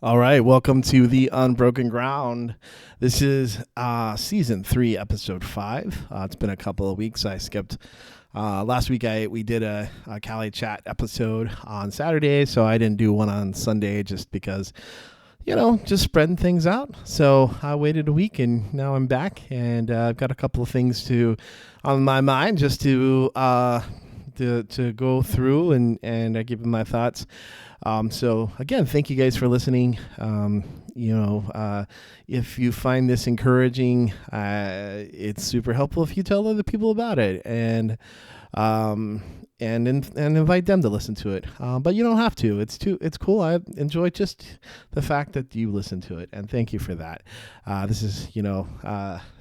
All right, welcome to the Unbroken Ground. This is season 3, episode 5. It's been a couple of weeks. I skipped last week. We did a Cali Chat episode on Saturday, so I didn't do one on Sunday just because just spreading things out. So I waited a week, and now I'm back, and I've got a couple of things on my mind just to go through and give my thoughts. So again, thank you guys for listening. If you find this encouraging, it's super helpful if you tell other people about it and invite them to listen to it. But you don't have to. It's cool. I enjoy just the fact that you listen to it, and thank you for that. This is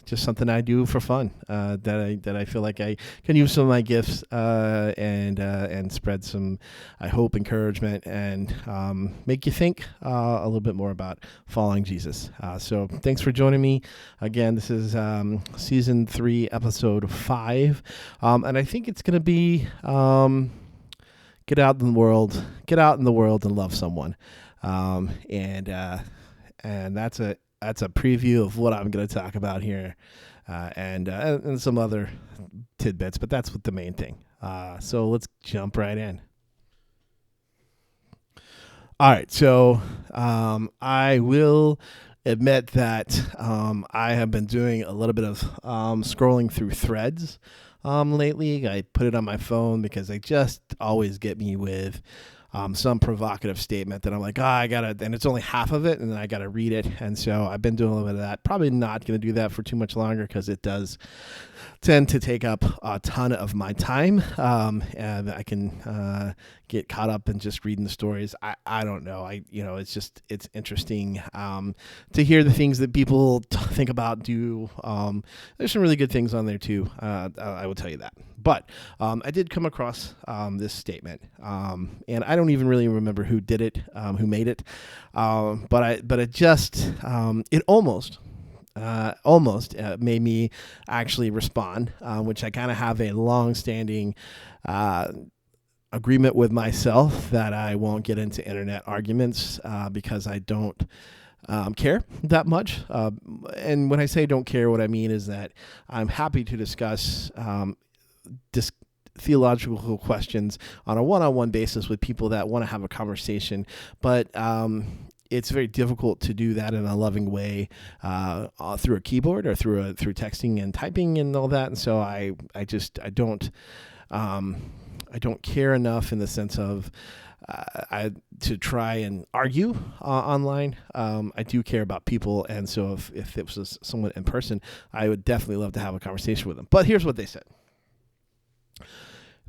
just something I do for fun. That I feel like I can use some of my gifts and spread some, I hope, encouragement and make you think a little bit more about following Jesus. So thanks for joining me again. This is season 3, episode 5, and I think it's going to be get out in the world and love someone, and that's a preview of what I'm going to talk about here, and some other tidbits, but that's what the main thing. So let's jump right in. All right, so I will admit that I have been doing a little bit of scrolling through Threads lately. I put it on my phone because they just always get me with some provocative statement that I'm like, I gotta, and it's only half of it, and then I gotta read it. And so I've been doing a little bit of that. Probably not going to do that for too much longer because it does tend to take up a ton of my time, and I can get caught up in just reading the stories. I don't know. It's interesting to hear the things that people think about, do. There's some really good things on there too. I will tell you that. But I did come across this statement, and I don't even really remember who did it, who made it, but it just it almost made me actually respond, which I kind of have a long-standing agreement with myself that I won't get into internet arguments because I don't care that much. And when I say don't care, what I mean is that I'm happy to discuss theological questions on a one-on-one basis with people that want to have a conversation, but it's very difficult to do that in a loving way through a keyboard or through texting and typing and all that. And so I don't care enough in the sense of to try and argue online. I do care about people, and so if it was someone in person, I would definitely love to have a conversation with them. But here's what they said.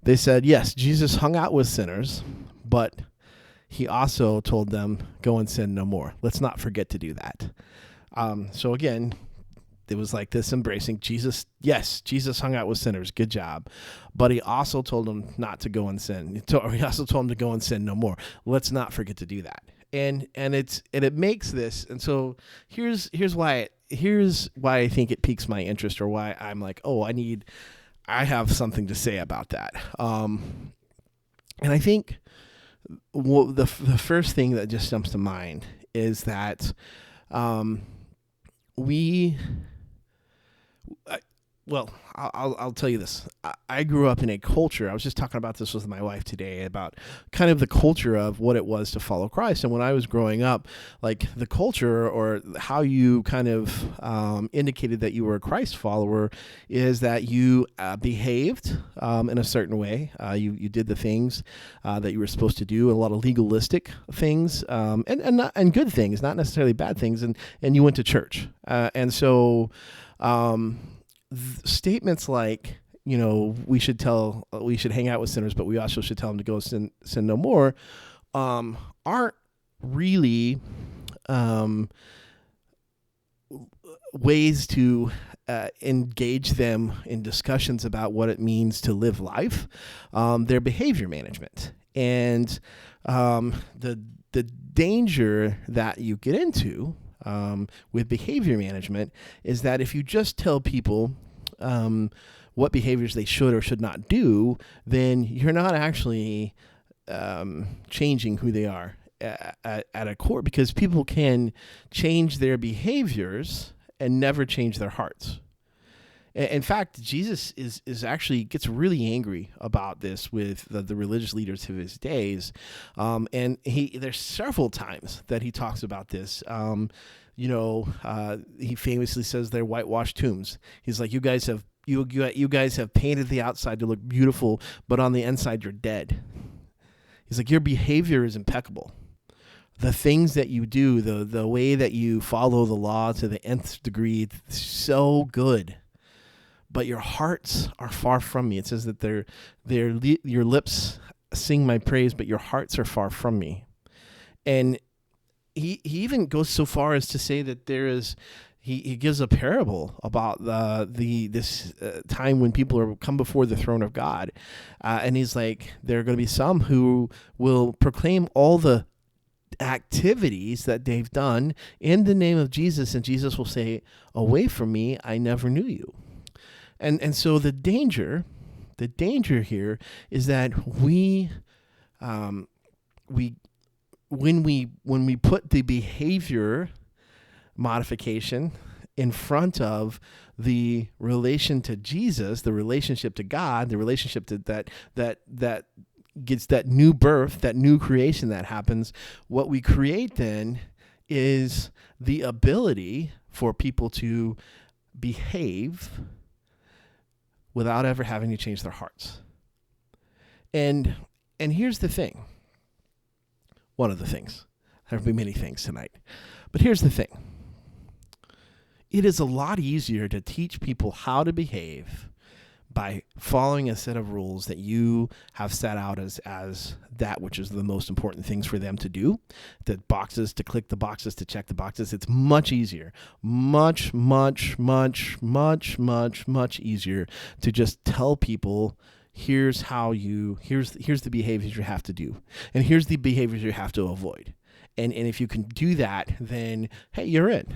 They said, yes, Jesus hung out with sinners, but he also told them, go and sin no more. Let's not forget to do that. So again, it was like this embracing Jesus. Yes, Jesus hung out with sinners. Good job. But he also told them not to go and sin. He also told them to go and sin no more. Let's not forget to do that. And it makes this. And so here's why I think it piques my interest, or why I'm like, I have something to say about that. And I think the first thing that just jumps to mind is that I'll tell you this. I grew up in a culture. I was just talking about this with my wife today about kind of the culture of what it was to follow Christ. And when I was growing up, like the culture, or how you kind of indicated that you were a Christ follower, is that you behaved in a certain way. You did the things that you were supposed to do, a lot of legalistic things, and good things, not necessarily bad things. And you went to church. And so statements like, we should hang out with sinners, but we also should tell them to go sin no more, aren't really ways to engage them in discussions about what it means to live life. They're behavior management. And the danger that you get into with behavior management is that if you just tell people what behaviors they should or should not do, then you're not actually changing who they are. at a core, because people can change their behaviors and never change their hearts. In fact, Jesus is actually gets really angry about this with the religious leaders of his days, and there's several times that he talks about this. He famously says they're whitewashed tombs. He's like, you guys have painted the outside to look beautiful, but on the inside you're dead. He's like, your behavior is impeccable. The things that you do, the way that you follow the law to the nth degree, it's so good. But your hearts are far from me. It says that your lips sing my praise, but your hearts are far from me. And he even goes so far as to say that he gives a parable about this time when people come before the throne of God, and he's like, there are going to be some who will proclaim all the activities that they've done in the name of Jesus, and Jesus will say, away from me, I never knew you. And so the danger here is that when we put the behavior modification in front of the relation to Jesus, the relationship to God, the relationship to that gets that new birth, that new creation that happens, what we create then is the ability for people to behave without ever having to change their hearts. And here's the thing. One of the things. There'll be many things tonight. But here's the thing. It is a lot easier to teach people how to behave by following a set of rules that you have set out as that which is the most important things for them to do, the boxes to click, the boxes to check the boxes. It's much easier, much, much, much, much, much, much easier to just tell people, here's the behaviors you have to do, and here's the behaviors you have to avoid. And if you can do that, then hey, you're in,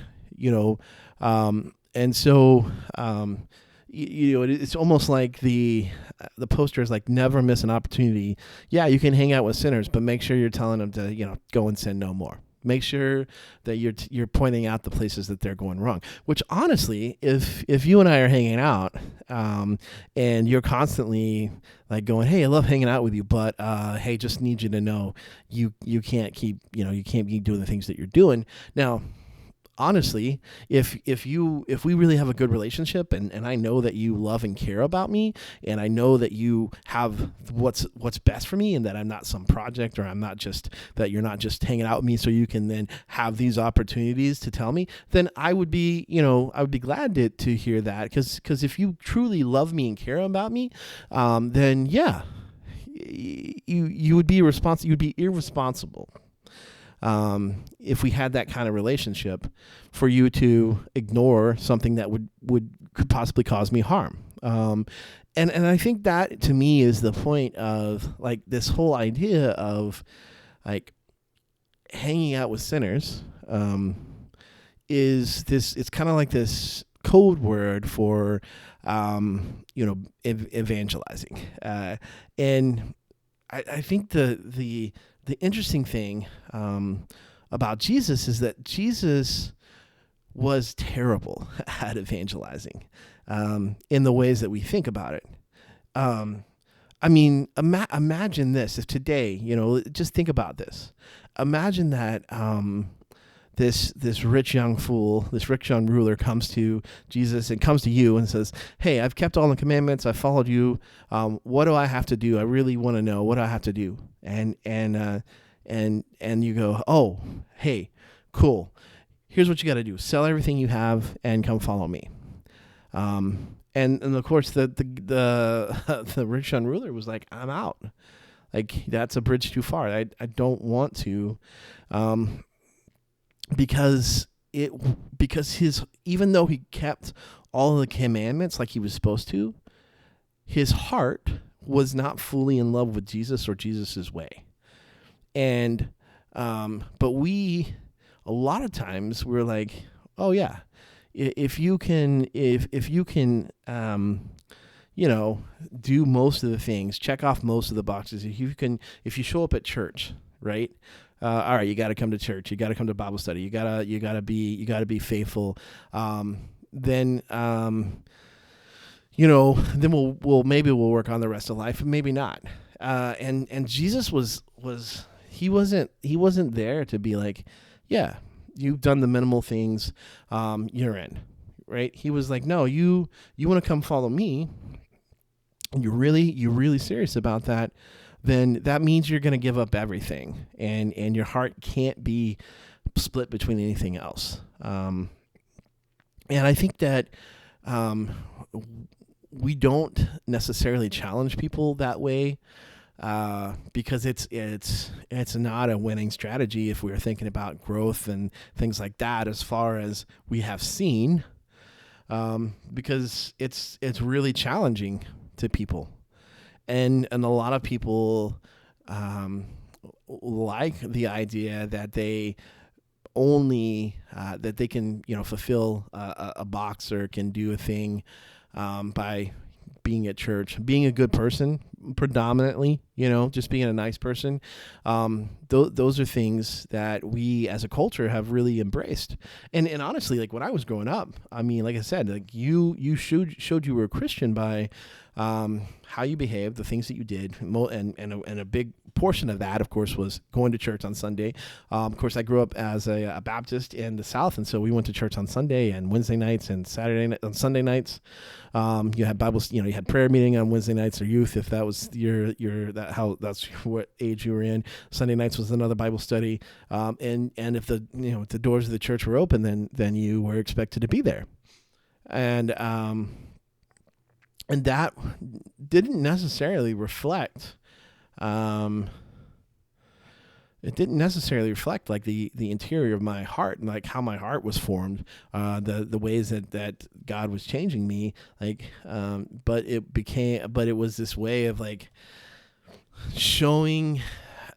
it's almost like the poster is like, never miss an opportunity. Yeah, you can hang out with sinners, but make sure you're telling them to, go and sin no more. Make sure that you're pointing out the places that they're going wrong. Which honestly, if you and I are hanging out, and you're constantly like going, hey, I love hanging out with you, but hey, just need you to know you can't keep doing the things that you're doing now. Honestly, if we really have a good relationship, and I know that you love and care about me, and I know that you have what's best for me, and that I'm not some project, or that you're not just hanging out with me so you can then have these opportunities to tell me, then I would be glad to hear that, because if you truly love me and care about me, then yeah, you would be responsible. You'd be irresponsible. If we had that kind of relationship, for you to ignore something that could possibly cause me harm. And I think that to me is the point of like this whole idea of like hanging out with sinners, it's kind of like this code word for, evangelizing. And I think the interesting thing about Jesus is that Jesus was terrible at evangelizing in the ways that we think about it. Imagine this. If today, just think about this. Imagine that this rich young ruler comes to Jesus and comes to you and says, hey, I've kept all the commandments. I followed you. What do I have to do? I really want to know. What do I have to do? And you go, oh, hey, cool. Here's what you got to do. Sell everything you have and come follow me. And of course the rich young ruler was like, I'm out. Like, that's a bridge too far. I don't want to, because even though he kept all the commandments like he was supposed to, his heart was not fully in love with Jesus or Jesus's way. And but a lot of times we're like, oh yeah, if you can do most of the things, check off most of the boxes, if you show up at church, right? all right, you got to come to church, you got to come to Bible study, you got to be faithful. Then then we'll work on the rest of life, maybe not. And Jesus wasn't there to be like, yeah, you've done the minimal things, you're in, right? He was like, no, you want to come follow me, and you're really serious about that, then that means you're going to give up everything, and your heart can't be split between anything else. And I think that we don't necessarily challenge people that way, because it's not a winning strategy if we're thinking about growth and things like that, as far as we have seen, because it's really challenging to people, and a lot of people like the idea that they only that they can fulfill a box, or can do a thing by being at church, being a good person, predominantly, just being a nice person. Those are things that we as a culture have really embraced. And honestly, like when I was growing up, I mean, like I said, like you showed you were a Christian by how you behaved, the things that you did, and a big portion of that, of course, was going to church on Sunday. Of course, I grew up as a Baptist in the South, and so we went to church on Sunday and Wednesday nights and on Sunday nights. You had Bibles, you had prayer meeting on Wednesday nights, or youth, if that was that's what age you were in. Sunday nights was another Bible study, and if the doors of the church were open, then you were expected to be there, and that didn't necessarily reflect. It didn't necessarily reflect like the interior of my heart, and like how my heart was formed, the ways that God was changing me, but it was this way of like showing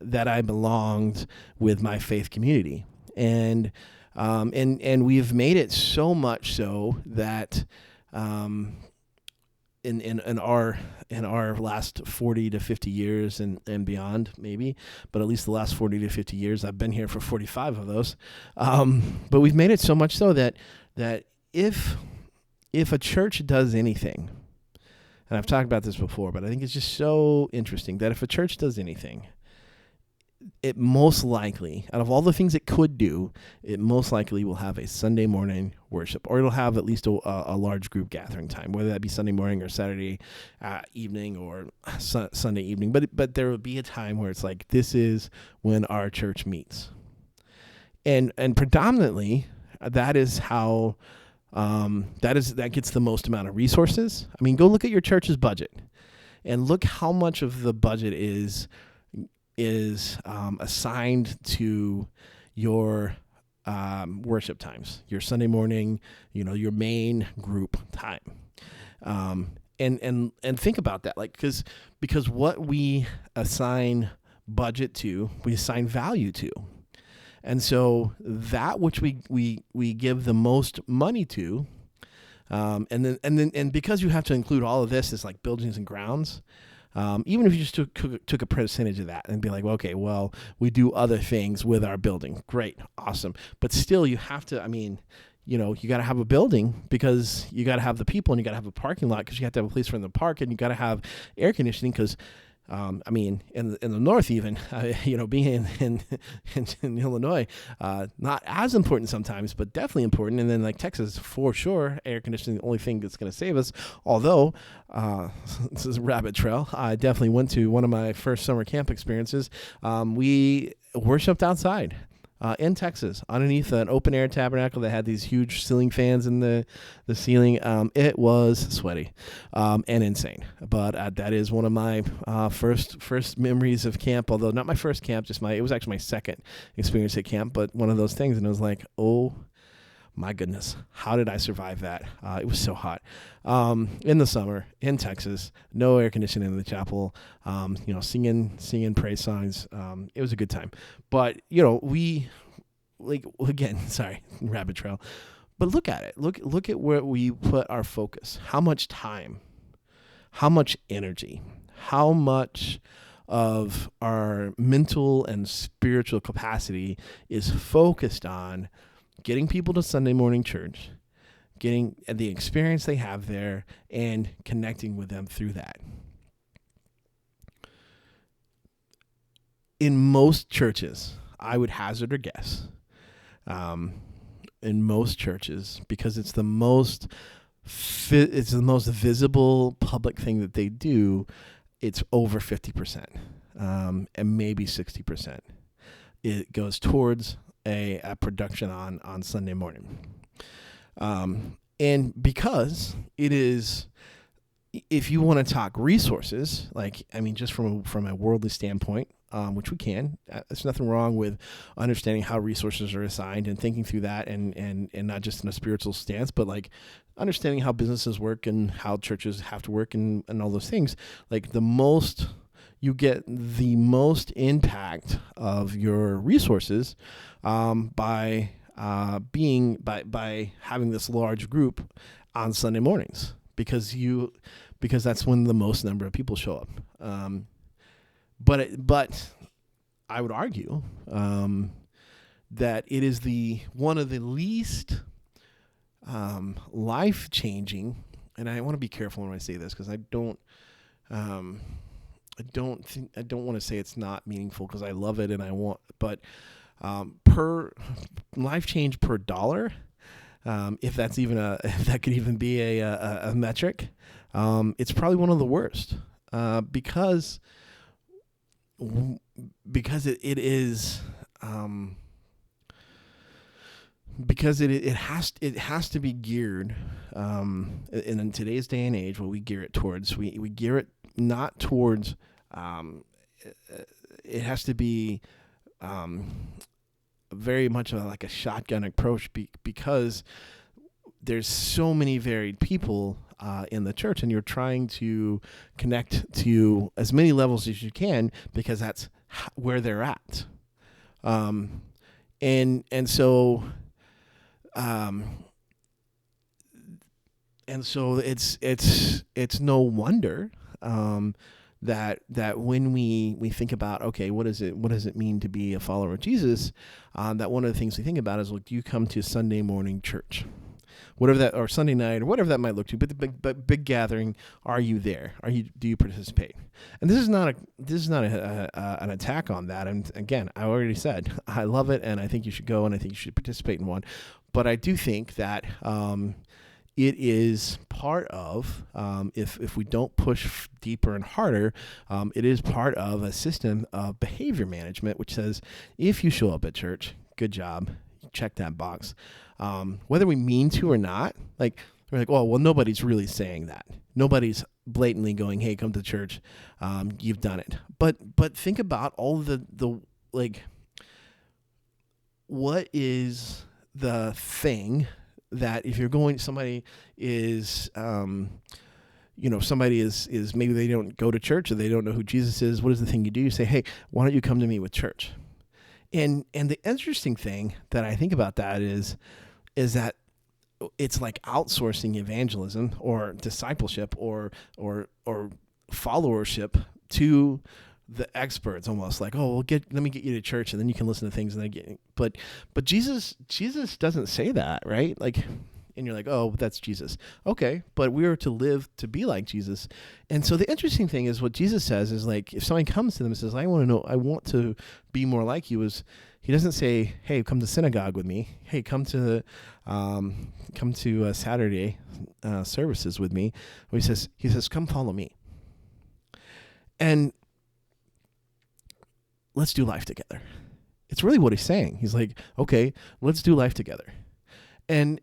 that I belonged with my faith community, and we've made it so much so that in our last 40 to 50 years and beyond, maybe, but at least the last 40 to 50 years, I've been here for 45 of those. But we've made it so much so that if a church does anything, and I've talked about this before, but I think it's just so interesting that if a church does anything, it most likely, out of all the things it could do, it most likely will have a Sunday morning worship, or it'll have at least a large group gathering time, whether that be Sunday morning or Saturday evening or Sunday evening. But there will be a time where it's like, this is when our church meets, and predominantly that is how that gets the most amount of resources. I mean, go look at your church's budget, and look how much of the budget is assigned to your worship times, your Sunday morning, your main group time. And think about that, like, because what we assign budget to, we assign value to. And so that which we give the most money to, and because you have to include all of this as like buildings and grounds, even if you just took a percentage of that and be like, well, okay, well, we do other things with our building. Great. Awesome. But still you have to, I mean, you got to have a building because you got to have the people, and you got to have a parking lot because you have to have a place for them to park, and you got to have air conditioning because, I mean, in the north even, being in Illinois, not as important sometimes, but definitely important. And then like Texas, for sure, air conditioning is the only thing that's going to save us. Although, this is a rabbit trail. I definitely went to one of my first summer camp experiences. We worshiped outside. In Texas, underneath an open air tabernacle that had these huge ceiling fans in the ceiling. It was sweaty and insane, but that is one of my first memories of camp. Although not my first camp, it was actually my second experience at camp. But one of those things, and it was like, oh my goodness, how did I survive that? It was so hot in the summer in Texas, no air conditioning in the chapel, singing praise songs. It was a good time. But, we, like, again, sorry, rabbit trail, but look at it. Look at where we put our focus, how much time, how much energy, how much of our mental and spiritual capacity is focused on getting people to Sunday morning church, getting the experience they have there, and connecting with them through that. In most churches, I would hazard a guess, in most churches, because it's the most visible public thing that they do, it's over 50%, and maybe 60%. It goes towards a production on Sunday morning. And because it is, if you want to talk resources, just from a worldly standpoint, which we can, there's nothing wrong with understanding how resources are assigned and thinking through that, and not just in a spiritual stance, but like understanding how businesses work and how churches have to work and all those things. Like you get the most impact of your resources by having this large group on Sunday mornings, because that's when the most number of people show up. But I would argue that it is one of the least life-changing, and I want to be careful when I say this, because I don't want to say it's not meaningful, because I love it and I want, but per life change per dollar, if that could even be a metric, it's probably one of the worst, because it is, because it has to be geared, in today's day and age, what we gear it towards, we gear it not towards, it has to be very much like a shotgun approach, because there's so many varied people in the church, and you're trying to connect to as many levels as you can, because that's where they're at. And so it's no wonder that when we think about, okay, what does it mean to be a follower of Jesus, that one of the things we think about is, do you come to Sunday morning church, whatever that, or Sunday night, or whatever that might look to, but the big gathering, are you there? Do you participate? And this is not an attack on that. And again, I already said I love it, and I think you should go, and I think you should participate in one. But I do think that it is part of, if we don't push deeper and harder, it is part of a system of behavior management, which says, if you show up at church, good job, check that box. Whether we mean to or not, we're like, oh, well, nobody's really saying that. Nobody's blatantly going, hey, come to church. You've done it. But think about all the what is the thing that, if you're going, somebody is, somebody is maybe they don't go to church, or they don't know who Jesus is. What is the thing you do? You say, hey, why don't you come to me with church? And the interesting thing that I think about that is that it's like outsourcing evangelism or discipleship or followership to the experts, almost like, oh, let me get you to church, and then you can listen to things, and then but Jesus doesn't say that, right? And you're like, oh, that's Jesus. Okay, but we are to live to be like Jesus. And so the interesting thing is, what Jesus says is, like, if somebody comes to them and says, I want to be more like you, he doesn't say, hey, come to synagogue with me. Hey, come to Saturday services with me. He says, come follow me. And let's do life together. It's really what he's saying. He's like, okay, let's do life together. And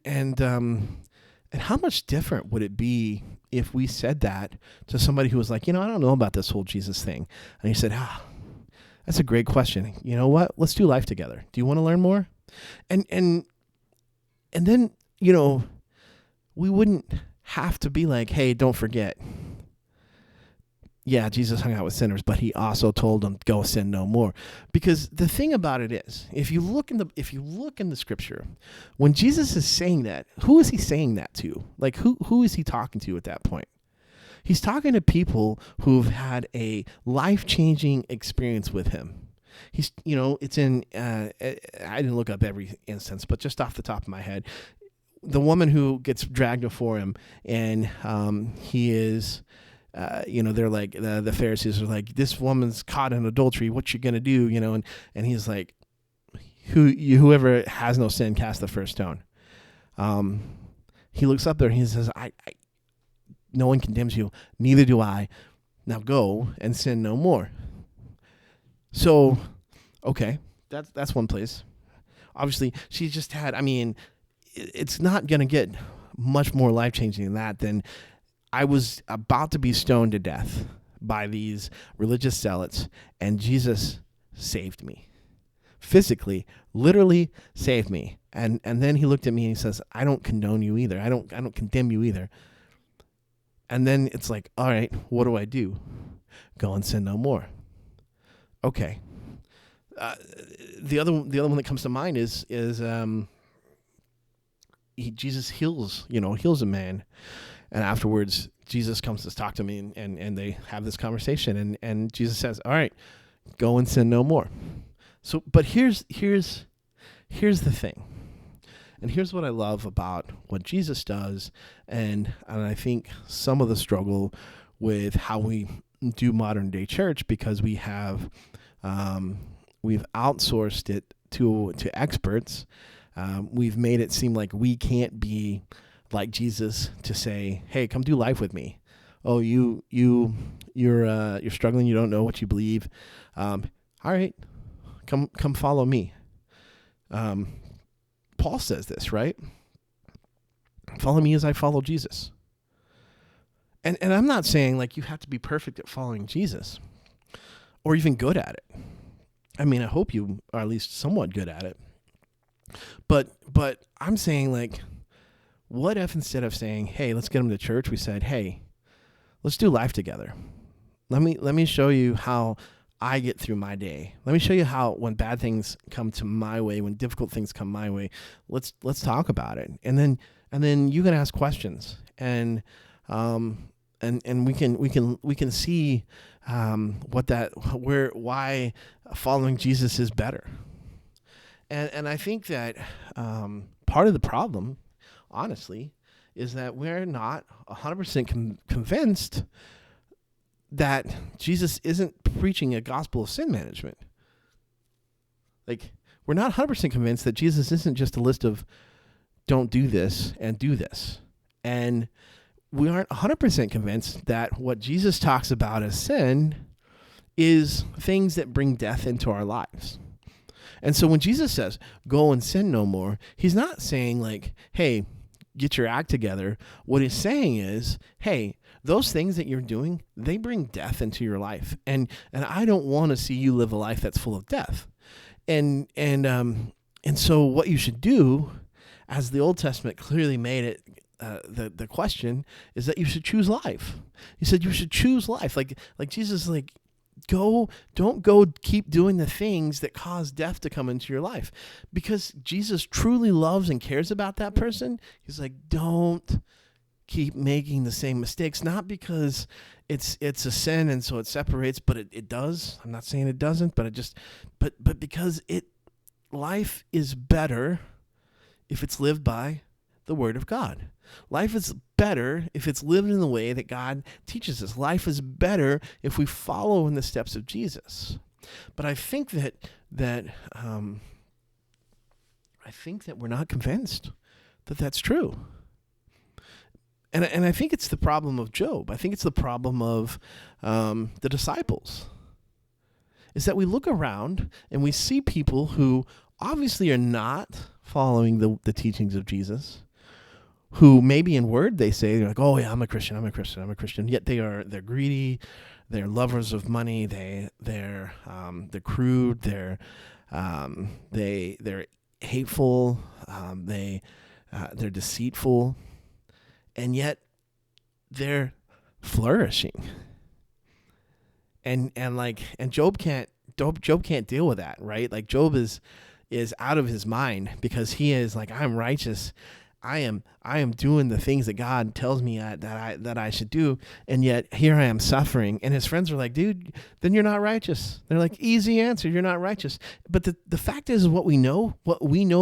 how much different would it be if we said that to somebody who was like, I don't know about this whole Jesus thing. And he said, that's a great question. You know what? Let's do life together. Do you want to learn more? And then, we wouldn't have to be like, hey, don't forget. Yeah, Jesus hung out with sinners, but he also told them, go sin no more. Because the thing about it is, if you look in the scripture, when Jesus is saying that, who is he saying that to? Like, who is he talking to at that point? He's talking to people who've had a life-changing experience with him. He's, it's in, I didn't look up every instance, but just off the top of my head, the woman who gets dragged before him, and he is, they're like, the Pharisees are like, this woman's caught in adultery. What you gonna do? And he's like, whoever has no sin, cast the first stone. He looks up there and he says, no one condemns you, neither do I. Now go and sin no more. So, okay, that's one place. Obviously, she's just had, it's not going to get much more life-changing than that. Than I was about to be stoned to death by these religious zealots, and Jesus saved me. Physically, literally saved me. And then he looked at me and he says, I don't condone you either. I don't condemn you either. And then it's like, all right, what do I do? Go and sin no more. Okay. The other one that comes to mind is Jesus heals a man, and afterwards Jesus comes to talk to me, and they have this conversation, and Jesus says, all right, go and sin no more. So, but here's the thing, and here's what I love about what Jesus does, and I think some of the struggle with how we do modern day church, because we have we've outsourced it to experts. We've made it seem like we can't be like Jesus to say, hey, come do life with me. Oh, you're struggling. You don't know what you believe. All right, come follow me. Paul says this, right? Follow me as I follow Jesus. And I'm not saying like you have to be perfect at following Jesus or even good at it. I hope you are at least somewhat good at it. But I'm saying, like, what if instead of saying, hey, let's get them to church, we said, hey, let's do life together. Let me show you how I get through my day. Let me show you how when bad things come to my way, when difficult things come my way, let's talk about it. And then you can ask questions, and we can see why following Jesus is better. And I think that part of the problem, honestly, is that we're not 100% convinced that Jesus isn't preaching a gospel of sin management. Like, we're not 100% convinced that Jesus isn't just a list of don't do this and do this. And we aren't 100% convinced that what Jesus talks about as sin is things that bring death into our lives. And so when Jesus says, go and sin no more, he's not saying like, hey, get your act together. What he's saying is, hey, those things that you're doing, they bring death into your life. And I don't want to see you live a life that's full of death. And so what you should do, as the Old Testament clearly made it, the question is that you should choose life. He said you should choose life. Like Jesus, like, don't go keep doing the things that cause death to come into your life, because Jesus truly loves and cares about that person. He's like, don't keep making the same mistakes, not because it's a sin and so it separates, but it does. I'm not saying it doesn't, but but because life is better if it's lived by the Word of God. Life is better if it's lived in the way that God teaches us. Life is better if we follow in the steps of Jesus. But I think that we're not convinced that that's true. And I think it's the problem of Job. I think it's the problem of the disciples. Is that we look around and we see people who obviously are not following the teachings of Jesus, who maybe in word they say, they're like, oh yeah, I'm a Christian. Yet they're greedy, they're lovers of money, they're crude, they're hateful, they're deceitful, and yet they're flourishing. And Job can't deal with that, right? Like Job is out of his mind, because he is like, I'm righteous. I am doing the things that God tells me that I should do, and yet here I am suffering. And his friends are like, dude, then you're not righteous. They're like, easy answer, you're not righteous. But the fact is, what we know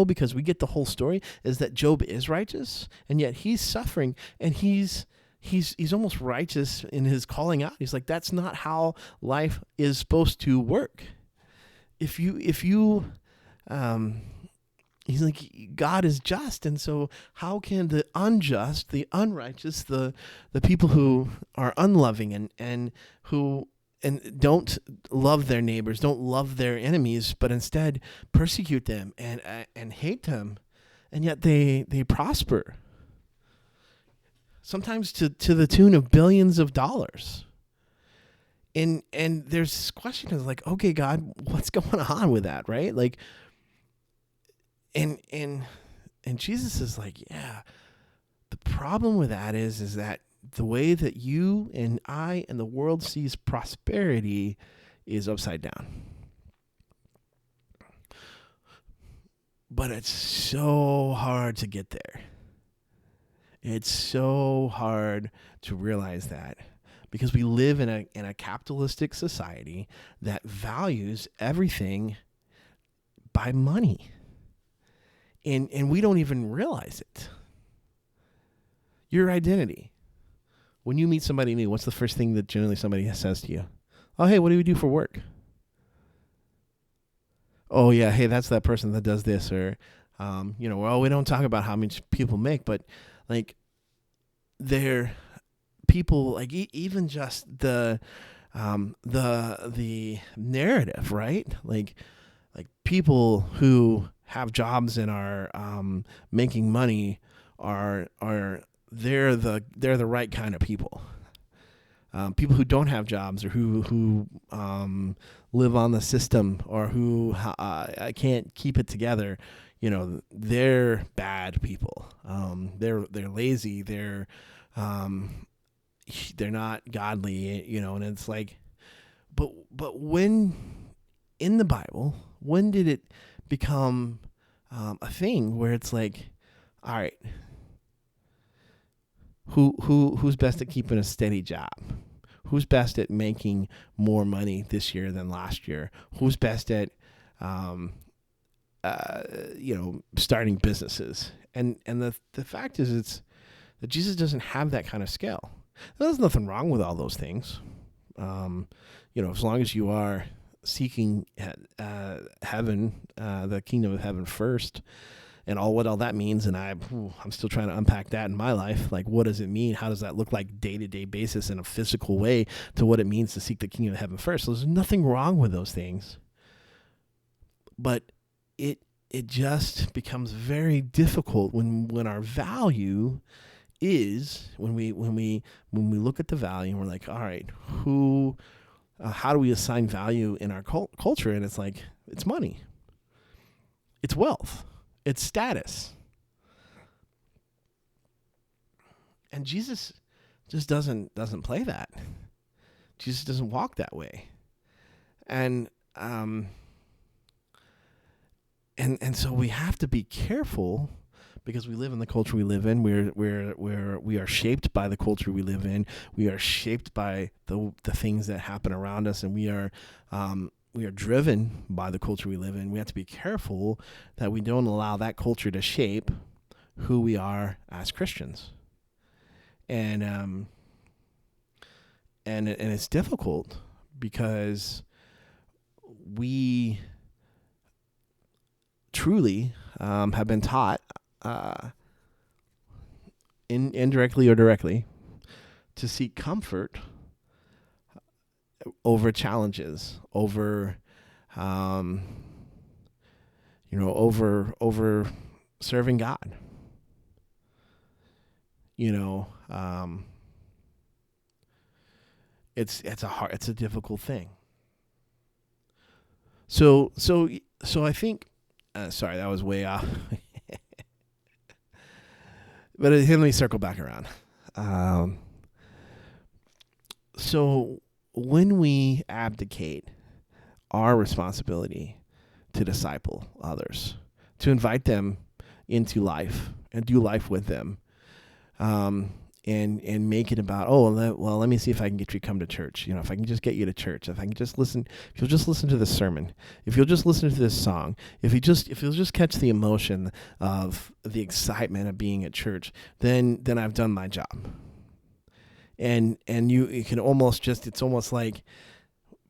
because we get the whole story, is that Job is righteous, and yet he's suffering, and he's almost righteous in his calling out. He's like, that's not how life is supposed to work. If you he's like, God is just, and so how can the unjust, the unrighteous, the people who are unloving and who don't love their neighbors, don't love their enemies, but instead persecute them and hate them, and yet they prosper, sometimes to the tune of billions of dollars. And there's this question is like, okay, God, what's going on with that, right? Like, and Jesus is like, yeah, the problem with that is that the way that you and I and the world sees prosperity is upside down. But it's so hard to get there. It's so hard to realize that, because we live in a capitalistic society that values everything by money. And we don't even realize it. Your identity. When you meet somebody new, what's the first thing that generally somebody says to you? Oh, hey, what do you do for work? Oh, yeah, hey, that's that person that does this. Or, well, we don't talk about how much people make, but like, they're people, like even just the narrative, right? Like people who have jobs and are making money are they're the right kind of people. People who don't have jobs, or who live on the system, or who can't keep it together, they're bad people. They're lazy. They're not godly, and it's like, but when in the Bible, when did it become a thing where it's like, all right, who's best at keeping a steady job? Who's best at making more money this year than last year? Who's best at starting businesses? And the fact is, it's that Jesus doesn't have that kind of scale. There's nothing wrong with all those things. As long as you are seeking heaven, the kingdom of heaven first, and what all that means. And I'm still trying to unpack that in my life. Like, what does it mean? How does that look like day-to-day basis in a physical way to what it means to seek the kingdom of heaven first? So there's nothing wrong with those things. But it just becomes very difficult when our value is, when we look at the value and we're like, all right, how do we assign value in our culture? And it's like, it's money, it's wealth, it's status. And Jesus just doesn't play that. Jesus doesn't walk that way. And so we have to be careful, because we live in the culture we live in. We are shaped by the culture we live in. We are shaped by the things that happen around us, and we are driven by the culture we live in. We have to be careful that we don't allow that culture to shape who we are as Christians. And it's difficult, because we truly have been taught, indirectly or directly, to seek comfort over challenges, over over serving God. It's a difficult thing. So I think, sorry, that was way off. But let me circle back around. So when we abdicate our responsibility to disciple others, to invite them into life and do life with them. And make it about, let me see if I can get you to come to church. If I can just get you to church, if I can just listen, if you'll just listen to the sermon, if you'll just listen to this song, if you'll just catch the emotion of the excitement of being at church, then I've done my job. And you can almost just, it's almost like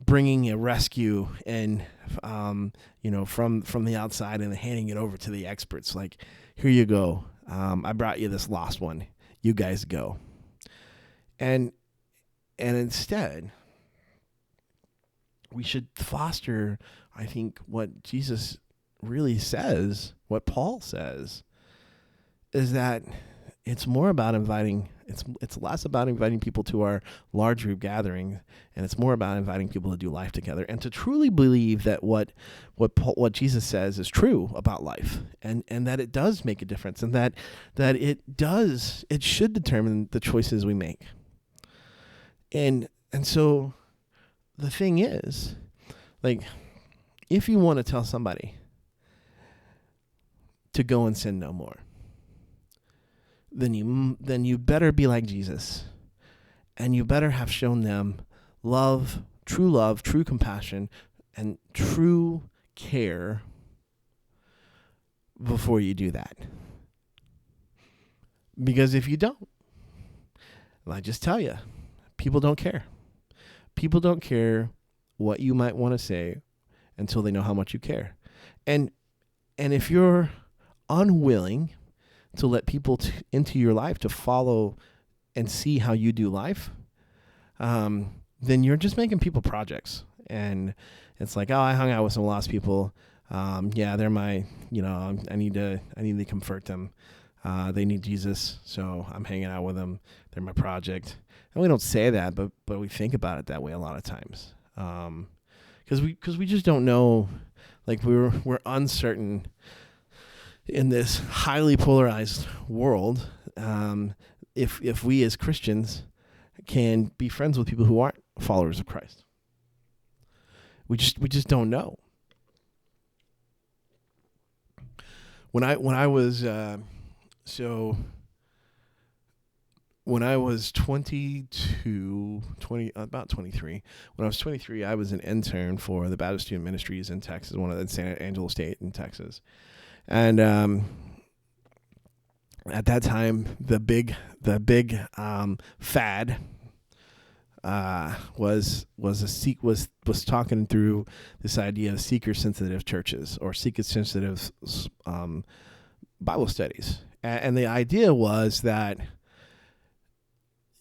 bringing a rescue and, from the outside and handing it over to the experts. Like, here you go. I brought you this lost one. You guys go. And instead, we should foster, I think, what Jesus really says, what Paul says, is that it's more about it's less about inviting people to our large group gathering, and it's more about inviting people to do life together and to truly believe that what Jesus says is true about life, and that it does make a difference, and that it should determine the choices we make. And so the thing is, like, if you want to tell somebody to go and sin no more, then you better be like Jesus, and you better have shown them love, true compassion, and true care before you do that. Because if you don't, I just tell you, people don't care. People don't care what you might want to say until they know how much you care. And if you're unwilling to let people into your life to follow and see how you do life, then you're just making people projects. And it's like, I hung out with some lost people. They're my, I need to comfort them. They need Jesus, so I'm hanging out with them. They're my project. And we don't say that, but we think about it that way a lot of times. Because we just don't know, like, we're uncertain in this highly polarized world, if we as Christians can be friends with people who aren't followers of Christ. We just don't know. When I was about 23, when I was 23, I was an intern for the Baptist Student Ministries in Texas, in San Angelo State in Texas. And at that time, the big fad was talking through this idea of seeker-sensitive churches or seeker-sensitive Bible studies, and the idea was that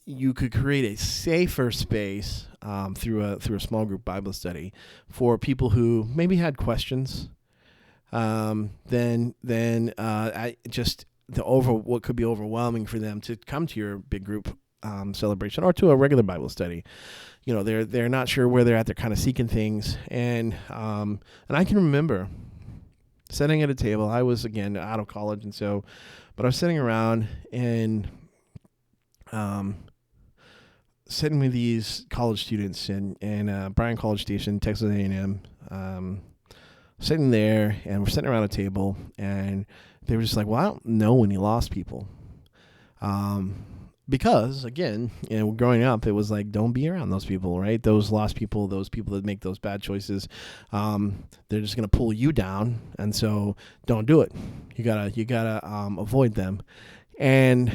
you could create a safer space through a small group Bible study for people who maybe had questions. What could be overwhelming for them to come to your big group celebration or to a regular Bible study. They're not sure where they're at. They're kind of seeking things, and I can remember sitting at a table. I was, again, out of college, but I was sitting around and sitting with these college students in Bryan College Station, Texas A&M. Sitting there, and we're sitting around a table, and they were just like, well, I don't know any lost people. Because, again, growing up, it was like, don't be around those people, right? Those lost people, those people that make those bad choices, they're just going to pull you down, and so don't do it. You gotta avoid them. And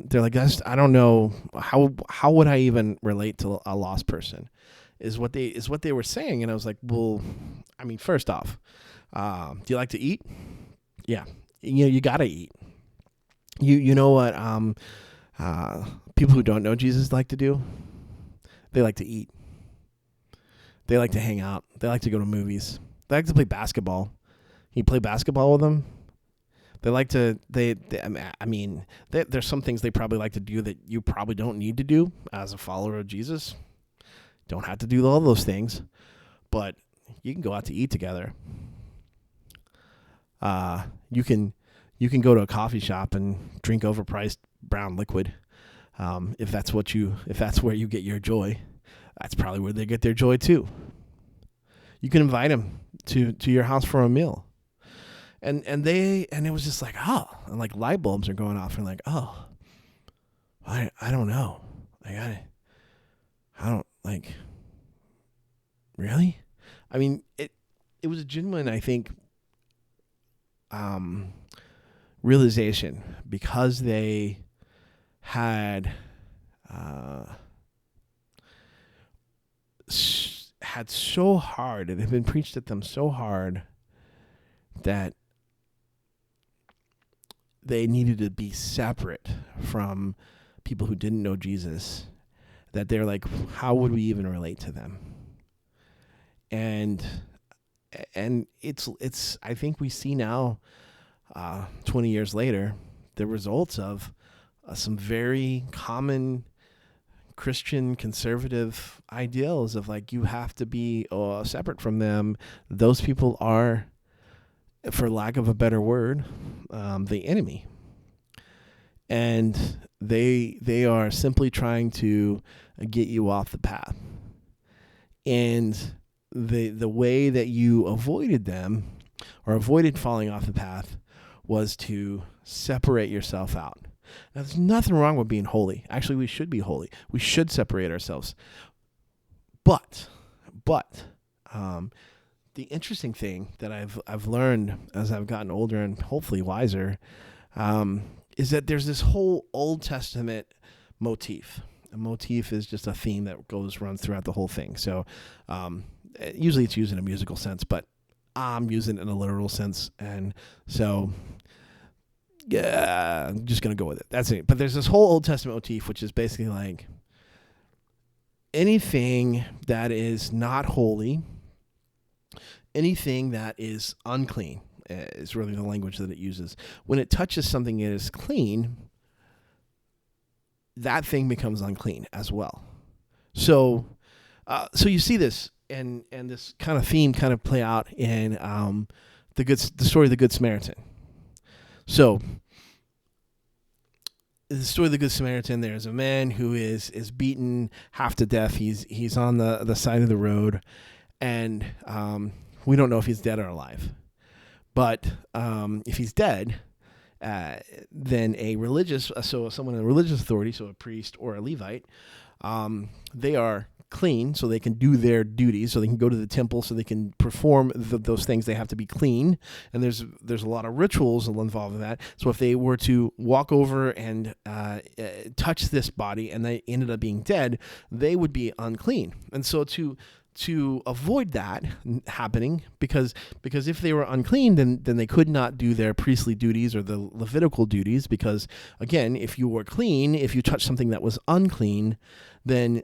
they're like, I don't know, how would I even relate to a lost person? Is what they were saying. And I was like, well, I mean, first off, do you like to eat? Yeah. You gotta eat. You know what people who don't know Jesus like to do? They like to eat. They like to hang out. They like to go to movies. They like to play basketball. You play basketball with them? They like to, there's some things they probably like to do that you probably don't need to do as a follower of Jesus. Don't have to do all those things, but you can go out to eat together. You can go to a coffee shop and drink overpriced brown liquid. If that's where you get your joy, that's probably where they get their joy too. You can invite them to your house for a meal. and it was just like, oh, and like light bulbs are going off, and like, oh, I don't know, like I don't like, really. I mean, it was a genuine, I think, realization, because they had had so hard, it had been preached at them so hard that they needed to be separate from people who didn't know Jesus, that they're like, how would we even relate to them? And it's I think we see now, 20 years later, the results of some very common Christian conservative ideals of like, you have to be separate from them. Those people are, for lack of a better word, the enemy. And they are simply trying to get you off the path. And the way that you avoided them, or avoided falling off the path, was to separate yourself out. Now, there's nothing wrong with being holy. Actually, we should be holy. We should separate ourselves. But the interesting thing that I've learned as I've gotten older and hopefully wiser, is that there's this whole Old Testament motif. A motif is just a theme that runs throughout the whole thing. So usually it's used in a musical sense, but I'm using it in a literal sense. And so, yeah, I'm just going to go with it. That's it. But there's this whole Old Testament motif, which is basically like anything that is not holy, anything that is unclean, is really the language that it uses. When it touches something that is clean, that thing becomes unclean as well. So you see this and this kind of theme kind of play out in the story of the Good Samaritan. So the story of the Good Samaritan, there's a man who is beaten half to death. He's on the side of the road, and we don't know if he's dead or alive. But if he's dead, then someone in a religious authority, so a priest or a Levite, they are clean, so they can do their duties, so they can go to the temple, so they can perform those things. They have to be clean, and there's a lot of rituals involved in that. So if they were to walk over and touch this body and they ended up being dead, they would be unclean. And so to avoid that happening, because if they were unclean, then they could not do their priestly duties or the Levitical duties, because again, if you were clean, if you touched something that was unclean, then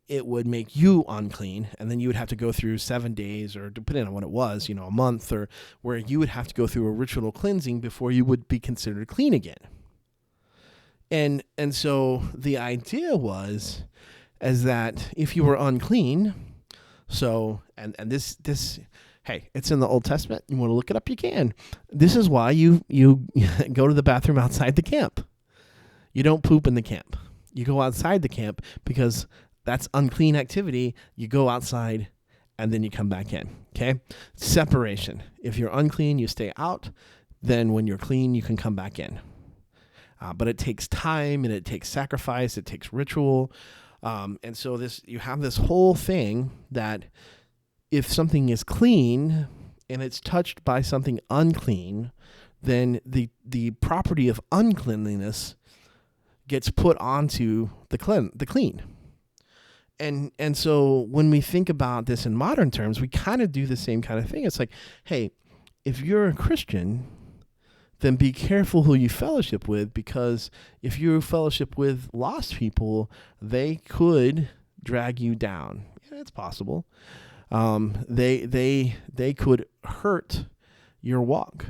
it would make you unclean, and then you would have to go through 7 days, or depending on what it was, a month, or where you would have to go through a ritual cleansing before you would be considered clean again. And so the idea was as that if you were unclean, so and this hey, it's in the Old Testament. You want to look it up, you can. This is why you go to the bathroom outside the camp. You don't poop in the camp. You go outside the camp because that's unclean activity. You go outside and then you come back in. Okay? Separation. If you're unclean, you stay out. Then when you're clean, you can come back in. But it takes time, and it takes sacrifice. It takes ritual. And so you have this whole thing that if something is clean and it's touched by something unclean, then the property of uncleanliness gets put onto the clean. And so when we think about this in modern terms, we kind of do the same kind of thing. It's like, hey, if you're a Christian, then be careful who you fellowship with, because if you fellowship with lost people, they could drag you down. Yeah, it's possible. They could hurt your walk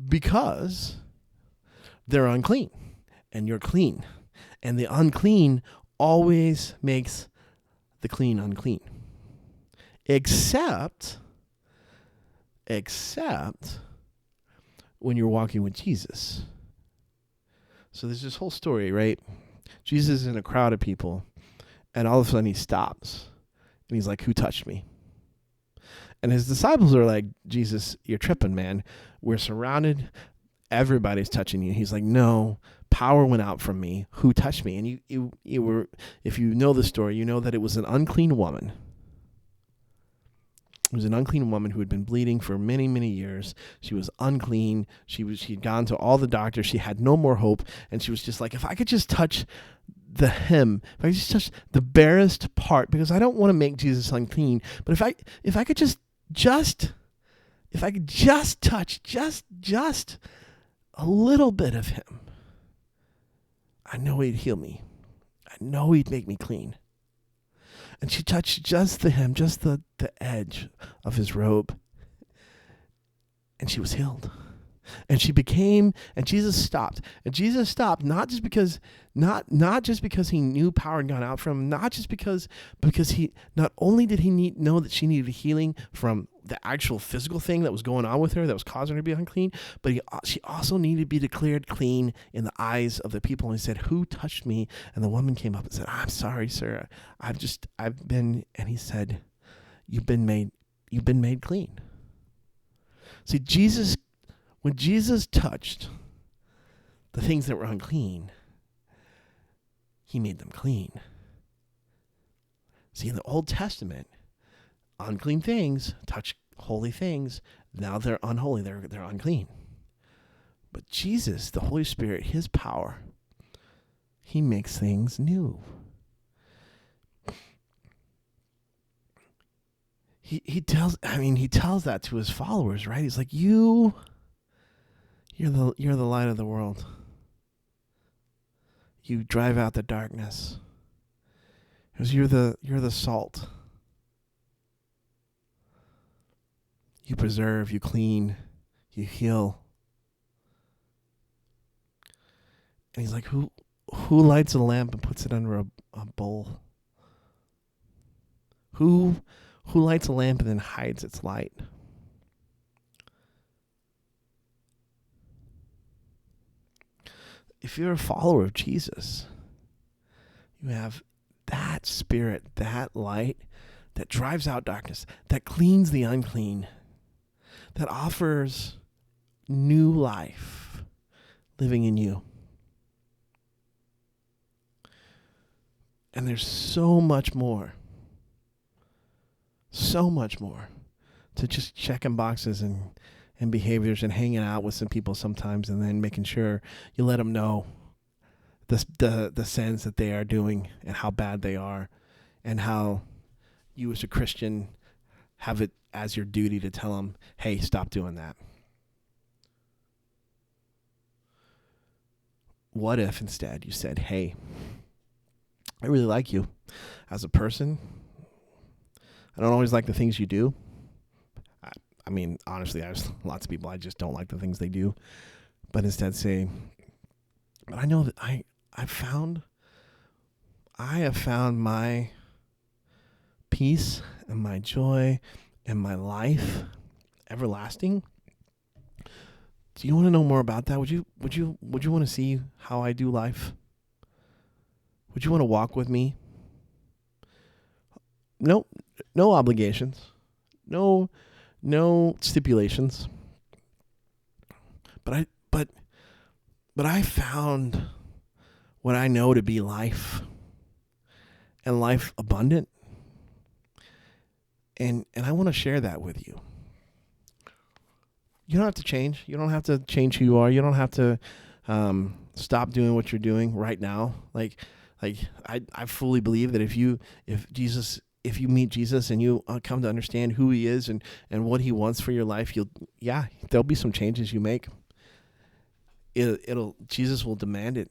because they're unclean and you're clean, and the unclean always makes the clean unclean, except when you're walking with Jesus. So there's this whole story, right? Jesus is in a crowd of people, and all of a sudden he stops, and he's like, "Who touched me?" And his disciples are like, Jesus, you're tripping, man. We're surrounded. Everybody's touching you. He's like, no, power went out from me. Who touched me? And you were, if you know the story, you know that it was an unclean woman. It was an unclean woman who had been bleeding for many, many years. She was unclean. She'd gone to all the doctors. She had no more hope. And she was just like, if I could just touch the hem, if I could just touch the barest part, because I don't want to make Jesus unclean, but if I could just touch just a little bit of him, I know he'd heal me. I know he'd make me clean. And she touched just the hem, just the edge of his robe. And she was healed. And Jesus stopped. And Jesus stopped not just because he knew power had gone out from him, not just because he, not only did he know that she needed healing from the actual physical thing that was going on with her that was causing her to be unclean, but she also needed to be declared clean in the eyes of the people. And he said, who touched me? And the woman came up and said, I'm sorry, sir. And he said, you've been made clean. See, when Jesus touched the things that were unclean, he made them clean. See, in the Old Testament, unclean things touch holy things. Now they're unholy. They're unclean. But Jesus, the Holy Spirit, his power, he makes things new. He tells that to his followers, right? He's like, you're the light of the world. You drive out the darkness. Because you're the salt. You preserve, you clean, you heal. And he's like, who lights a lamp and puts it under a bowl? Who lights a lamp and then hides its light? If you're a follower of Jesus, you have that spirit, that light that drives out darkness, that cleans the unclean, that offers new life living in you. And there's so much more to just checking boxes and behaviors and hanging out with some people sometimes and then making sure you let them know the sins that they are doing and how bad they are and how you as a Christian have it as your duty to tell them, hey, stop doing that. What if instead you said, hey, I really like you as a person. I don't always like the things you do. I mean, honestly, there's lots of people I just don't like the things they do. But instead say, but I know that I have found my peace and my joy and my life everlasting. Do you want to know more about that? Would you want to see how I do life? Would you want to walk with me? No obligations. No stipulations. But I found what I know to be life and life abundant. And I want to share that with you. You don't have to change. You don't have to change who you are. You don't have to stop doing what you're doing right now. Like I fully believe that if you meet Jesus and you come to understand who he is and what he wants for your life, there'll be some changes you make. Jesus will demand it.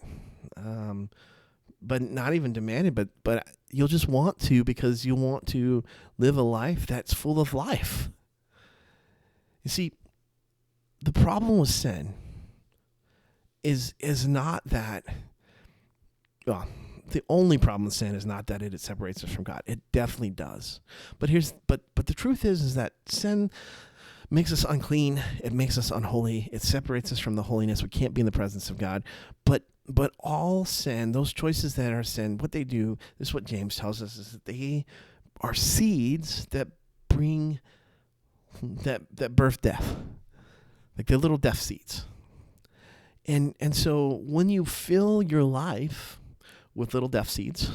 But not even demand it, but you'll just want to, because you want to live a life that's full of life. You see, the problem with sin is not that, well, the only problem with sin is not that it separates us from God. It definitely does. But the truth is that sin makes us unclean. It makes us unholy. It separates us from the holiness. We can't be in the presence of God. But all sin, those choices that are sin, what they do, this is what James tells us, is that they are seeds that bring that birth death, like the little death seeds. And so when you fill your life with little death seeds,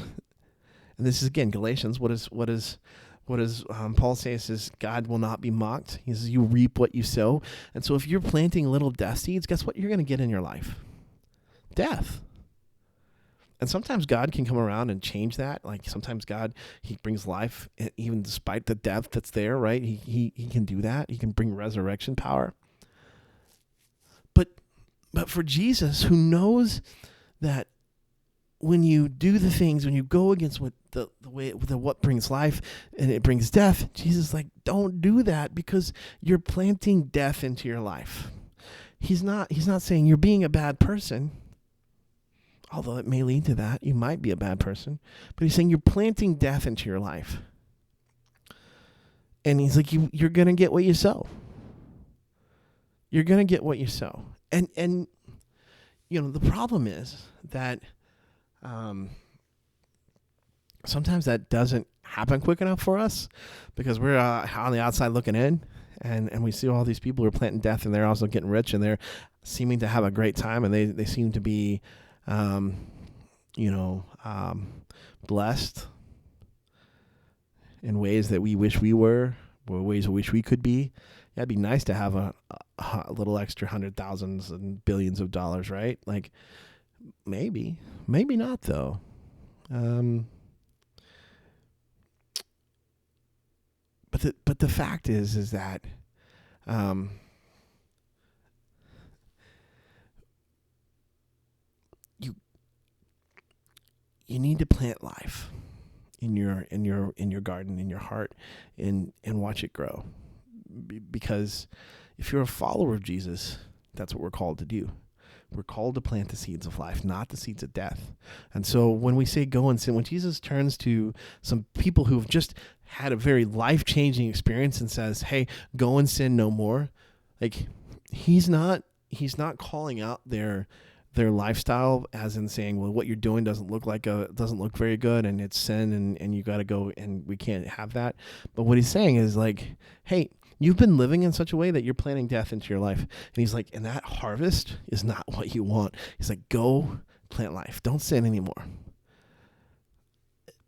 and this is again Galatians, what does Paul say? It says God will not be mocked. He says you reap what you sow. And so if you're planting little death seeds, guess what you're going to get in your life? Death. And sometimes God can come around and change that. Like sometimes God, he brings life even despite the death that's there, right? He can do that. He can bring resurrection power. But for Jesus, who knows that when you do the things, when you go against what what brings life and it brings death, Jesus is like, don't do that because you're planting death into your life. He's not saying you're being a bad person, although it may lead to that. You might be a bad person, but he's saying you're planting death into your life. And he's like, you're going to get what you sow. You're going to get what you sow. And the problem is that sometimes that doesn't happen quick enough for us because we're on the outside looking in, and we see all these people who are planting death, and they're also getting rich, and they're seeming to have a great time, and they seem to be, blessed in ways that we wish we were, or ways we wish we could be. Yeah, it'd be nice to have a little extra $100,000s and billions of dollars, right? Like, maybe not though. But the fact is that you need to plant life in your garden, in your heart, and watch it grow. Because if you're a follower of Jesus, that's what we're called to do. We're called to plant the seeds of life, not the seeds of death. And so when we say go and sin, when Jesus turns to some people who've just had a very life-changing experience and says, hey, go and sin no more, like he's not calling out their lifestyle as in saying, well, what you're doing doesn't look very good and it's sin and you got to go and we can't have that. But what he's saying is like, hey, you've been living in such a way that you're planting death into your life. And he's like, and that harvest is not what you want. He's like, go plant life. Don't sin anymore.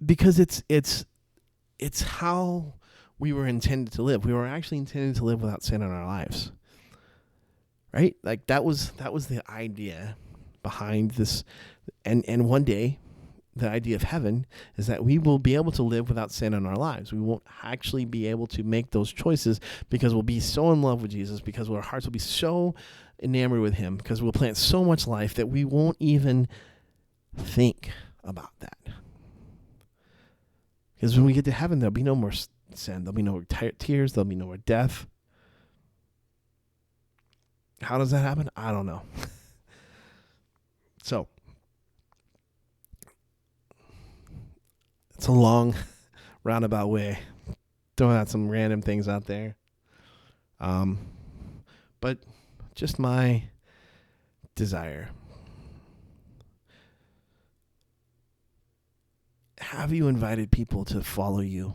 Because it's how we were intended to live. We were actually intended to live without sin in our lives. Right? Like that was the idea behind this. And one day, the idea of heaven is that we will be able to live without sin in our lives. We won't actually be able to make those choices because we'll be so in love with Jesus, because our hearts will be so enamored with him, because we'll plant so much life that we won't even think about that. Because when we get to heaven, there'll be no more sin. There'll be no tears. There'll be no more death. How does that happen? I don't know. So, it's a long, roundabout way. Throwing out some random things out there. But just my desire. Have you invited people to follow you?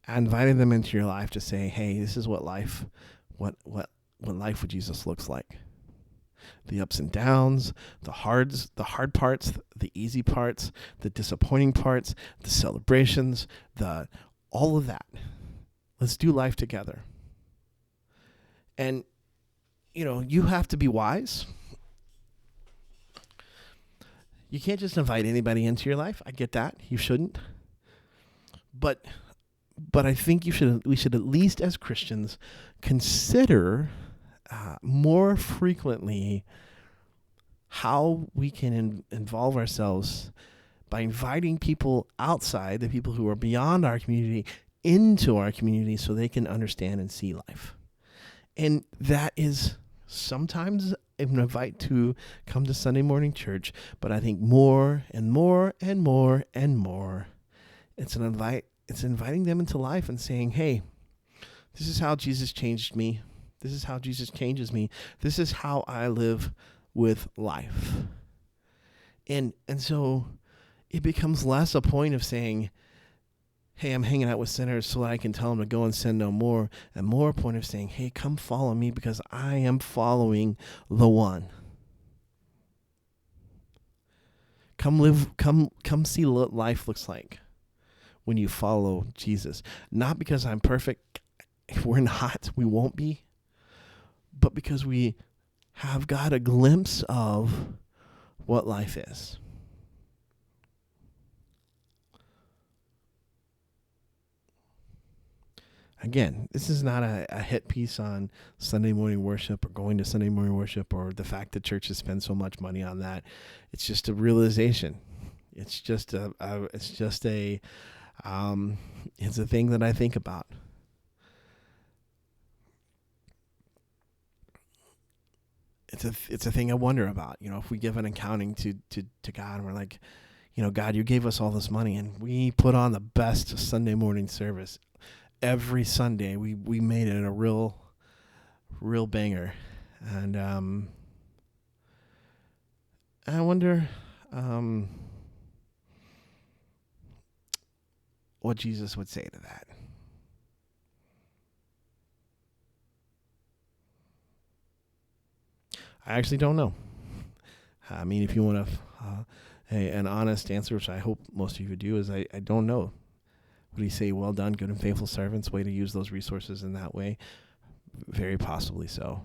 Invited them into your life to say, hey, this is what life with Jesus looks like. The ups and downs, the hard parts, the easy parts, the disappointing parts, the celebrations, all of that. Let's do life together. And, you have to be wise. You can't just invite anybody into your life. I get that. You shouldn't. But I think we should at least as Christians consider more frequently how we can involve ourselves by inviting people outside, the people who are beyond our community, into our community so they can understand and see life. And that is sometimes an invite to come to Sunday morning church, but I think more and more and more and more, it's inviting them into life and saying, hey, this is how Jesus changed me. This is how Jesus changes me. This is how I live with life. And so it becomes less a point of saying, hey, I'm hanging out with sinners so that I can tell them to go and sin no more. And more a point of saying, hey, come follow me because I am following the one. Come live, come see what life looks like when you follow Jesus. Not because I'm perfect. We're not. We won't be. But because we have got a glimpse of what life is. Again, this is not a hit piece on Sunday morning worship or going to Sunday morning worship or the fact that churches spend so much money on that. It's just a realization. It's just a thing that I think about. It's a thing I wonder about. If we give an accounting to God and we're like, God, you gave us all this money and we put on the best Sunday morning service every Sunday. We made it a real banger. And I wonder what Jesus would say to that. I actually don't know. I mean, if you want an honest answer, which I hope most of you do, is I don't know. Would he say, well done, good and faithful servants, way to use those resources in that way? Very possibly so.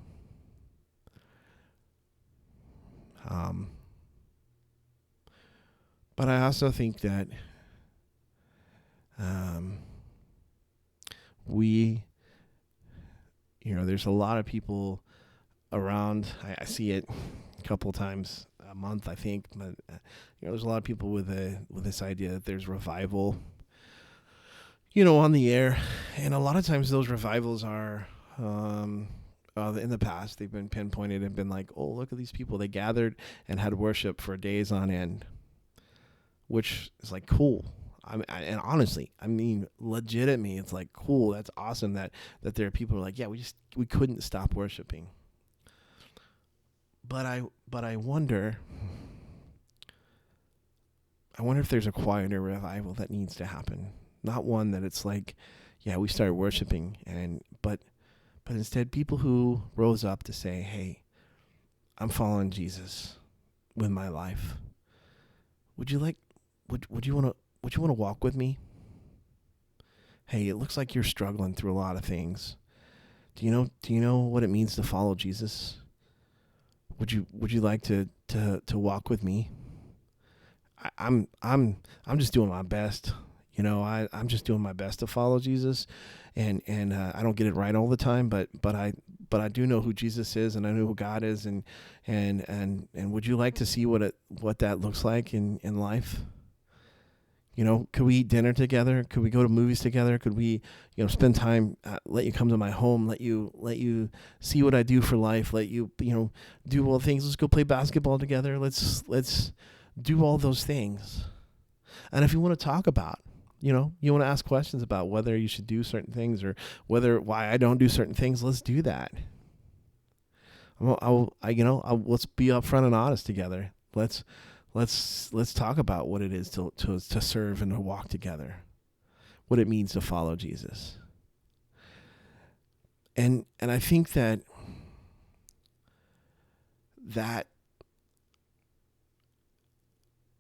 But I also think that there's a lot of people around. I see it a couple times a month, I think. But there's a lot of people with this idea that there's revival, on the air, and a lot of times those revivals are in the past they've been pinpointed and been like, oh, look at these people, they gathered and had worship for days on end, which is like cool. And honestly, I mean, legitimately, it's like cool. That's awesome that there are people who are like, yeah, we couldn't stop worshiping. But I wonder if there's a quieter revival that needs to happen. Not one that it's like, yeah, we started worshiping, but instead people who rose up to say, hey, I'm following Jesus with my life. Would you want to walk with me? Hey, it looks like you're struggling through a lot of things. Do you know what it means to follow Jesus? Would you like to walk with me? I'm just doing my best. I'm just doing my best to follow Jesus, and I don't get it right all the time, but I do know who Jesus is, and I know who God is, and would you like to see what that looks like in life? Could we eat dinner together? Could we go to movies together? Could we, spend time, let you come to my home, let you see what I do for life, let you, do all the things. Let's go play basketball together. Let's do all those things. And if you want to talk about, you want to ask questions about whether you should do certain things or why I don't do certain things, let's do that. Let's be upfront and honest together. Let's talk about what it is to serve and to walk together, what it means to follow Jesus. And I think that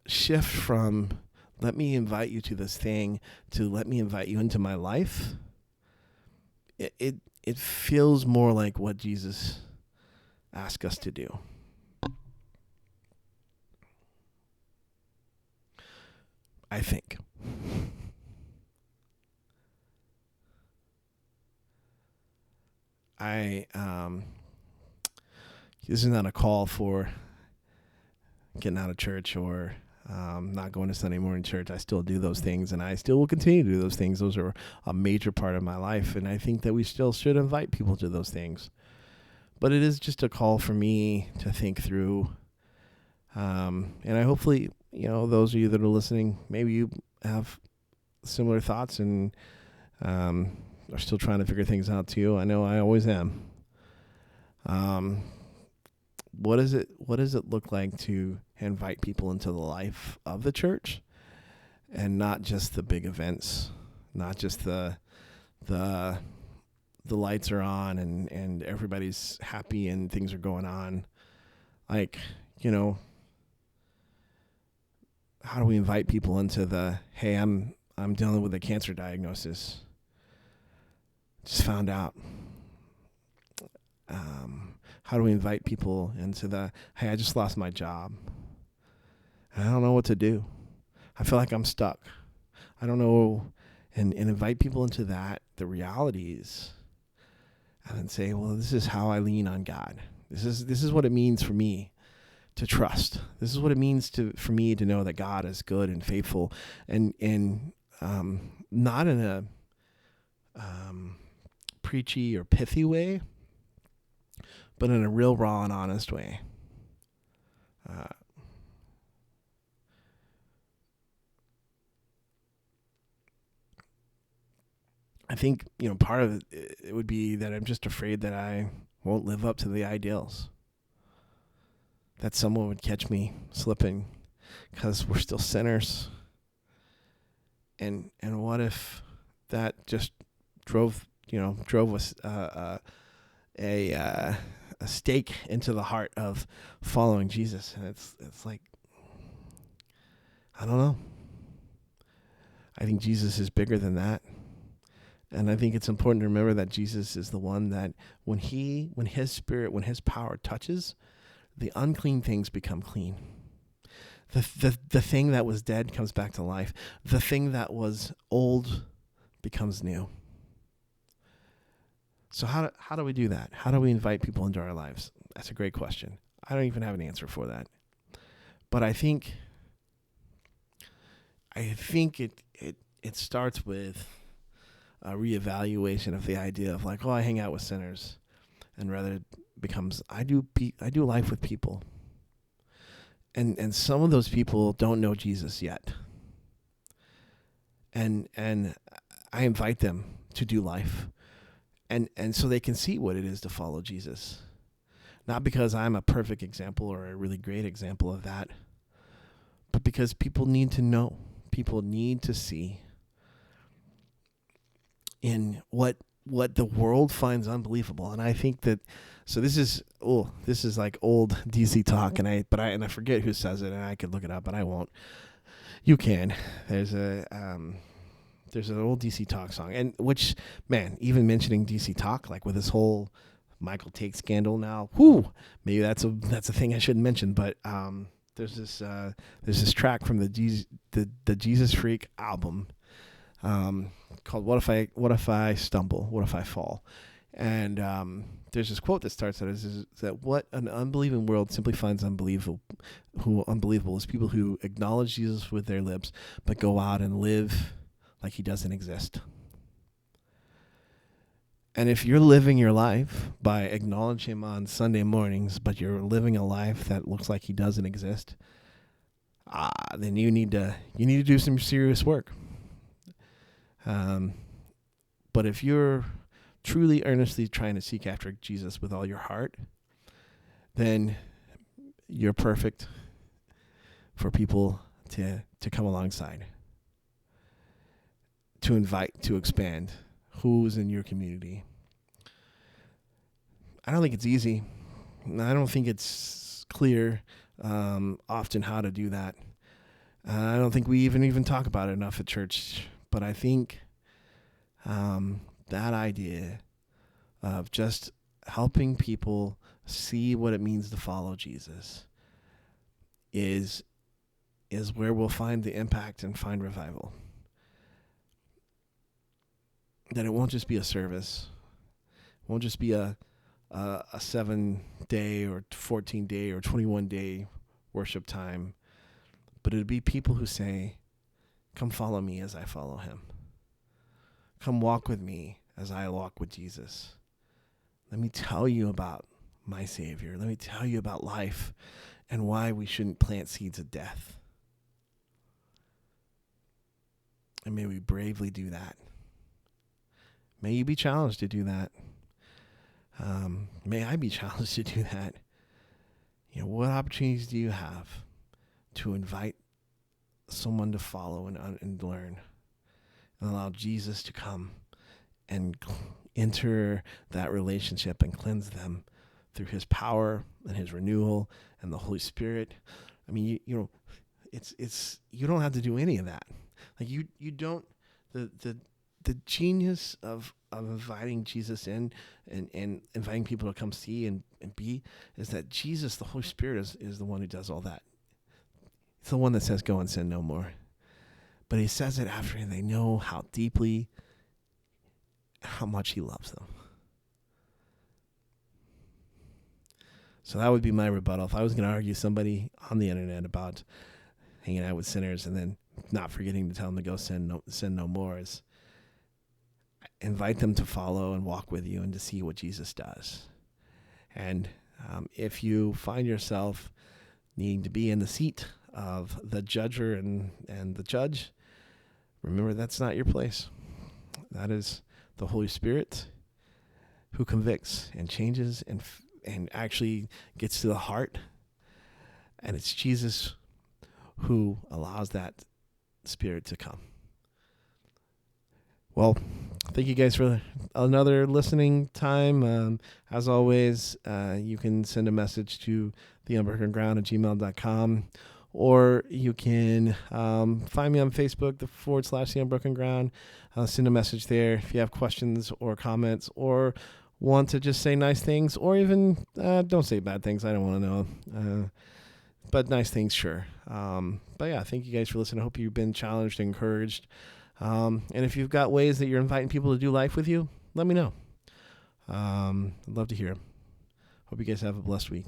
shift from let me invite you to this thing to let me invite you into my life, it feels more like what Jesus asked us to do. I think. This is not a call for getting out of church or not going to Sunday morning church. I still do those things, and I still will continue to do those things. Those are a major part of my life, and I think that we still should invite people to those things. But it is just a call for me to think through, and I hopefully, those of you that are listening, maybe you have similar thoughts and are still trying to figure things out too. I know I always am. What does it look like to invite people into the life of the church and not just the big events, not just the lights are on and everybody's happy and things are going on. Like, how do we invite people into the, hey, I'm dealing with a cancer diagnosis. Just found out. How do we invite people into the, hey, I just lost my job. I don't know what to do. I feel like I'm stuck. I don't know. And invite people into that, the realities, and then say, well, this is how I lean on God. This is what it means for me to trust. This is what it means for me to know that God is good and faithful, and not in a preachy or pithy way, but in a real raw and honest way. I think, part of it would be that I'm just afraid that I won't live up to the ideals. That someone would catch me slipping because we're still sinners. And what if that just drove us a stake into the heart of following Jesus? And it's like, I don't know. I think Jesus is bigger than that. And I think it's important to remember that Jesus is the one that when his spirit, when his power touches, the unclean things become clean. The thing that was dead comes back to life. The thing that was old becomes new. So how do we do that? How do we invite people into our lives? That's a great question. I don't even have an answer for that. But I think it starts with a reevaluation of the idea of like, oh, I hang out with sinners, and rather it becomes I do life with people, and some of those people don't know Jesus yet, and I invite them to do life, and so they can see what it is to follow Jesus, not because I'm a perfect example or a really great example of that, but because people need to know, people need to see in what the world finds unbelievable. And I think that, so this is like old DC talk, and I forget who says it, and I could look it up, but I won't. You can. There's an old DC Talk song, and which, man, even mentioning DC Talk, like with this whole Michael Tate scandal now, maybe that's a thing I shouldn't mention, but there's this track from the Jesus Freak album, called "What If I Stumble? What If I Fall?" And there's this quote that starts out is that what an unbelieving world simply finds unbelievable is people who acknowledge Jesus with their lips but go out and live like he doesn't exist. And if you're living your life by acknowledging him on Sunday mornings, but you're living a life that looks like he doesn't exist, then you need to do some serious work. But if you're truly earnestly trying to seek after Jesus with all your heart, then you're perfect for people to come alongside, to invite, to expand who's in your community. I don't think it's easy. I don't think it's clear often how to do that. I don't think we even talk about it enough at church. But I think that idea of just helping people see what it means to follow Jesus is where we'll find the impact and find revival. That it won't just be a service. It won't just be a 7-day or 14-day or 21-day worship time. But it'll be people who say, come follow me as I follow him. Come walk with me as I walk with Jesus. Let me tell you about my Savior. Let me tell you about life and why we shouldn't plant seeds of death. And may we bravely do that. May you be challenged to do that. May I be challenged to do that. What opportunities do you have to invite someone to follow and learn? and allow Jesus to come and enter that relationship and cleanse them through his power and his renewal and the Holy Spirit. I mean, you know, it's you don't have to do any of that. Like you don't the genius of inviting Jesus in and inviting people to come see and be is that Jesus, the Holy Spirit, is the one who does all that. It's the one that says, go and sin no more. But he says it after they know how deeply, how much he loves them. So that would be my rebuttal. If I was going to argue somebody on the internet about hanging out with sinners and then not forgetting to tell them to go sin no more, is invite them to follow and walk with you and to see what Jesus does. And if you find yourself needing to be in the seat of the judger and the judge, remember that's not your place. That is the Holy Spirit who convicts and changes and actually gets to the heart. And it's Jesus who allows that Spirit to come. Well, thank you guys for another listening time. As always, you can send a message to theunbrokenground@gmail.com, or you can find me on Facebook, /The Unbroken Ground. Send a message there if you have questions or comments or want to just say nice things, or even don't say bad things. I don't want to know. But nice things, sure. But yeah, thank you guys for listening. I hope you've been challenged and encouraged. And if you've got ways that you're inviting people to do life with you, let me know. I'd love to hear. Hope you guys have a blessed week.